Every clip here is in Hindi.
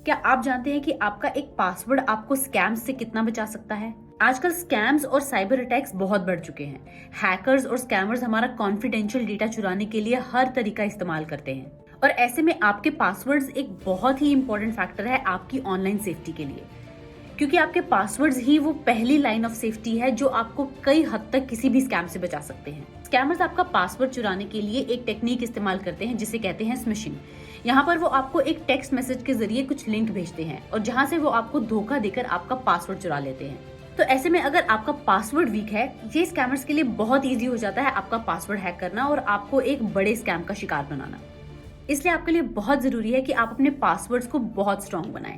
क्या आप जानते हैं कि आपका एक पासवर्ड आपको स्कैम्स से कितना बचा सकता है? आजकल स्कैम्स और साइबर अटैक्स बहुत बढ़ चुके हैं। हैकर्स और स्कैमर्स हमारा कॉन्फिडेंशियल डेटा चुराने के लिए हर तरीका इस्तेमाल करते हैं और ऐसे में आपके पासवर्ड्स एक बहुत ही इंपॉर्टेंट फैक्टर है आपकी ऑनलाइन सेफ्टी के लिए, क्योंकि आपके पासवर्ड्स ही वो पहली लाइन ऑफ सेफ्टी है जो आपको कई हद तक किसी भी स्कैम से बचा सकते हैं। स्कैमर्स आपका पासवर्ड चुराने के लिए एक टेक्निक इस्तेमाल करते हैं जिसे कहते हैं स्मिशिंग। यहाँ पर वो आपको एक टेक्स्ट मैसेज के जरिए कुछ लिंक भेजते हैं और जहाँ से वो आपको धोखा देकर आपका पासवर्ड चुरा लेते हैं। तो ऐसे में अगर आपका पासवर्ड वीक है, ये स्कैमर्स के लिए बहुत ईजी हो जाता है आपका पासवर्ड हैक करना और आपको एक बड़े स्कैम का शिकार बनाना। इसलिए आपके लिए बहुत जरूरी है कि आप अपने पासवर्ड्स को बहुत स्ट्रांग बनाएं।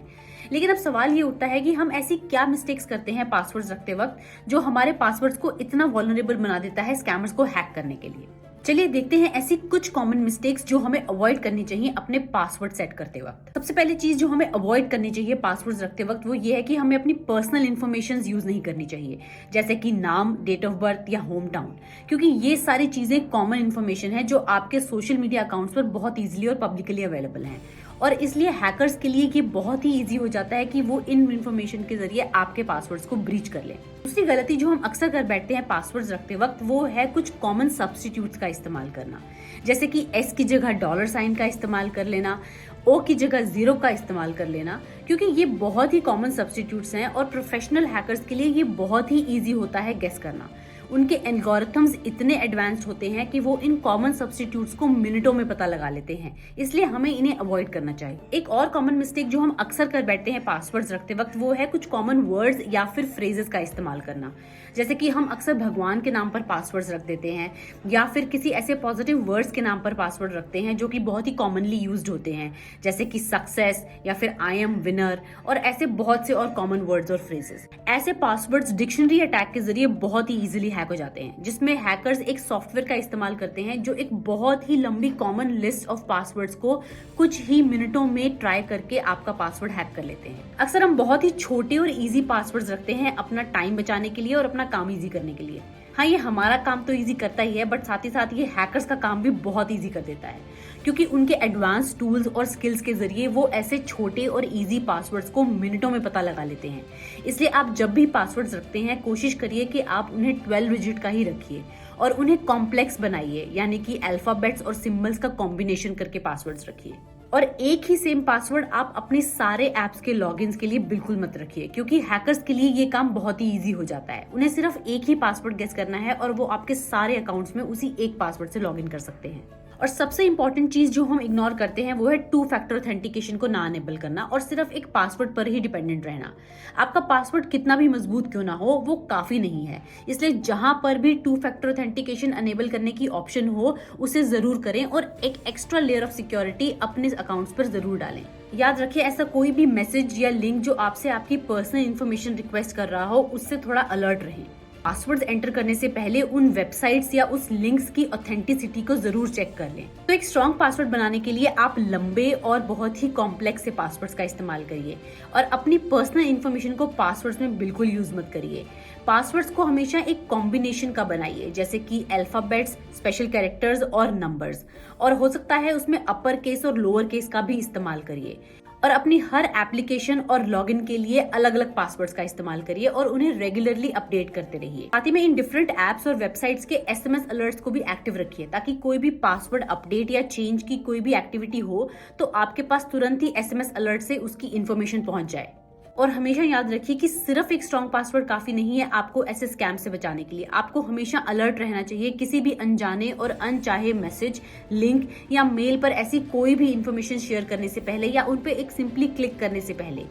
लेकिन अब सवाल ये उठता है कि हम ऐसी क्या मिस्टेक्स करते हैं पासवर्ड्स रखते वक्त जो हमारे पासवर्ड्स को इतना वल्नरेबल बना देता है स्कैमर्स को हैक करने के लिए। चलिए देखते हैं ऐसी कुछ कॉमन मिस्टेक्स जो हमें अवॉइड करनी चाहिए अपने पासवर्ड सेट करते वक्त। सबसे पहली चीज जो हमें अवॉइड करनी चाहिए पासवर्ड्स रखते वक्त वो ये है कि हमें अपनी पर्सनल इन्फॉर्मेशन यूज नहीं करनी चाहिए, जैसे कि नाम, डेट ऑफ बर्थ या होम टाउन, क्योंकि ये सारी चीजें कॉमन इन्फॉर्मेशन है जो आपके सोशल मीडिया अकाउंट्स पर बहुत ईजिली और पब्लिकली अवेलेबल हैं और इसलिए हैकर्स के लिए ये बहुत ही इजी हो जाता है कि वो इन इन्फॉर्मेशन के जरिए आपके पासवर्ड्स को ब्रीच कर ले। दूसरी गलती जो हम अक्सर कर बैठते हैं पासवर्ड्स रखते वक्त वो है कुछ कॉमन सब्स्टिट्यूट्स का इस्तेमाल करना, जैसे कि एस की जगह डॉलर साइन का इस्तेमाल कर लेना, ओ की जगह जीरो का इस्तेमाल कर लेना, क्योंकि ये बहुत ही कॉमन सब्स्टिट्यूट्स हैं और प्रोफेशनल हैकर्स के लिए ये बहुत ही इजी होता है गेस करना। उनके एल्गोरिथम्स इतने एडवांस्ड होते हैं कि वो इन कॉमन सब्स्टिट्यूट्स को मिनटों में पता लगा लेते हैं, इसलिए हमें इन्हें अवॉइड करना चाहिए। एक और कॉमन मिस्टेक जो हम अक्सर कर बैठते हैं पासवर्ड्स रखते वक्त वो है कुछ कॉमन वर्ड्स या फिर फ्रेजेस का इस्तेमाल करना, जैसे कि हम अक्सर भगवान के नाम पर पासवर्ड्स रख देते हैं या फिर किसी ऐसे पॉजिटिव वर्ड्स के नाम पर पासवर्ड रखते हैं जो कि बहुत ही कॉमनली यूज्ड होते हैं, जैसे कि सक्सेस या फिर आई एम विनर और ऐसे बहुत से और कॉमन वर्ड्स और फ्रेजेस। ऐसे पासवर्ड्स डिक्शनरी अटैक के जरिए बहुत ही इजीली हैक हो जाते हैं, जिसमें हैकर्स एक सॉफ्टवेयर का इस्तेमाल करते हैं जो एक बहुत ही लंबी कॉमन लिस्ट ऑफ पासवर्ड्स को कुछ ही मिनटों में ट्राई करके आपका पासवर्ड हैक कर लेते हैं। अक्सर हम बहुत ही छोटे और इजी पासवर्ड्स रखते हैं अपना टाइम बचाने के लिए और अपना काम इजी करने के लिए। हाँ, ये हमारा काम तो इजी करता ही है, बट साथ ही साथ ये हैकर्स का काम भी बहुत इजी कर देता है, क्योंकि उनके एडवांस टूल्स और स्किल्स के जरिए वो ऐसे छोटे और इजी पासवर्ड्स को मिनटों में पता लगा लेते हैं। इसलिए आप जब भी पासवर्ड्स रखते हैं कोशिश करिए कि आप उन्हें 12 डिजिट का ही रखिए और उन्हें कॉम्प्लेक्स बनाइए, यानी कि अल्फाबेट्स और सिंबल्स का कॉम्बिनेशन करके पासवर्ड्स रखिए। और एक ही सेम पासवर्ड आप अपने सारे ऐप्स के लॉगिन्स के लिए बिल्कुल मत रखिए, क्योंकि हैकर्स के लिए ये काम बहुत ही इजी हो जाता है। उन्हें सिर्फ एक ही पासवर्ड गेस करना है और वो आपके सारे अकाउंट्स में उसी एक पासवर्ड से लॉगिन कर सकते हैं। और सबसे इंपॉर्टेंट चीज जो हम इग्नोर करते हैं वो है 2 फैक्टर ऑथेंटिकेशन को ना अनेबल करना और सिर्फ एक पासवर्ड पर ही डिपेंडेंट रहना। आपका पासवर्ड कितना भी मजबूत क्यों ना हो वो काफी नहीं है, इसलिए जहां पर भी 2 फैक्टर ऑथेंटिकेशन अनेबल करने की ऑप्शन हो उसे जरूर करें और एक एक्स्ट्रा लेयर ऑफ सिक्योरिटी अपने अकाउंट्स पर जरूर डालें। याद रखिए, ऐसा कोई भी मैसेज या लिंक जो आपसे आपकी पर्सनल इन्फॉर्मेशन रिक्वेस्ट कर रहा हो उससे थोड़ा अलर्ट रहें। पासवर्ड्स एंटर करने से पहले उन वेबसाइट्स या उस लिंक्स की ऑथेंटिसिटी को जरूर चेक कर लें। तो एक स्ट्रॉन्ग पासवर्ड बनाने के लिए आप लंबे और बहुत ही कॉम्प्लेक्स से पासवर्ड्स का इस्तेमाल करिए और अपनी पर्सनल इन्फॉर्मेशन को पासवर्ड्स में बिल्कुल यूज मत करिए। पासवर्ड्स को हमेशा एक कॉम्बिनेशन का बनाइए, जैसे कि अल्फाबेट्स, स्पेशल कैरेक्टर्स और नंबर्स, और हो सकता है उसमें अपर केस और लोअर केस का भी इस्तेमाल करिए। और अपनी हर एप्लीकेशन और लॉगिन के लिए अलग अलग पासवर्ड्स का इस्तेमाल करिए और उन्हें रेगुलरली अपडेट करते रहिए। साथ ही में इन डिफरेंट एप्स और वेबसाइट्स के एसएमएस अलर्ट्स को भी एक्टिव रखिए, ताकि कोई भी पासवर्ड अपडेट या चेंज की कोई भी एक्टिविटी हो तो आपके पास तुरंत ही एसएमएस अलर्ट से उसकी इन्फॉर्मेशन पहुंच जाए। और हमेशा याद रखिए कि सिर्फ एक स्ट्रॉन्ग पासवर्ड काफी नहीं है आपको ऐसे स्कैम से बचाने के लिए। आपको हमेशा अलर्ट रहना चाहिए किसी भी अनजाने और अनचाहे मैसेज, लिंक या मेल पर ऐसी कोई भी इंफॉर्मेशन शेयर करने से पहले या उन पे एक सिंपली क्लिक करने से पहले।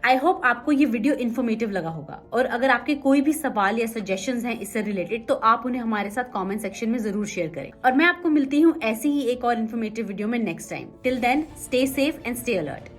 आई होप आपको ये वीडियो इन्फॉर्मेटिव लगा होगा, और अगर आपके कोई भी सवाल या सजेशंस हैं इससे रिलेटेड तो आप उन्हें हमारे साथ कमेंट सेक्शन में जरूर शेयर करें। और मैं आपको मिलती हूँ ऐसी ही एक और इन्फॉर्मेटिव वीडियो में next time. Till then, stay safe and stay alert.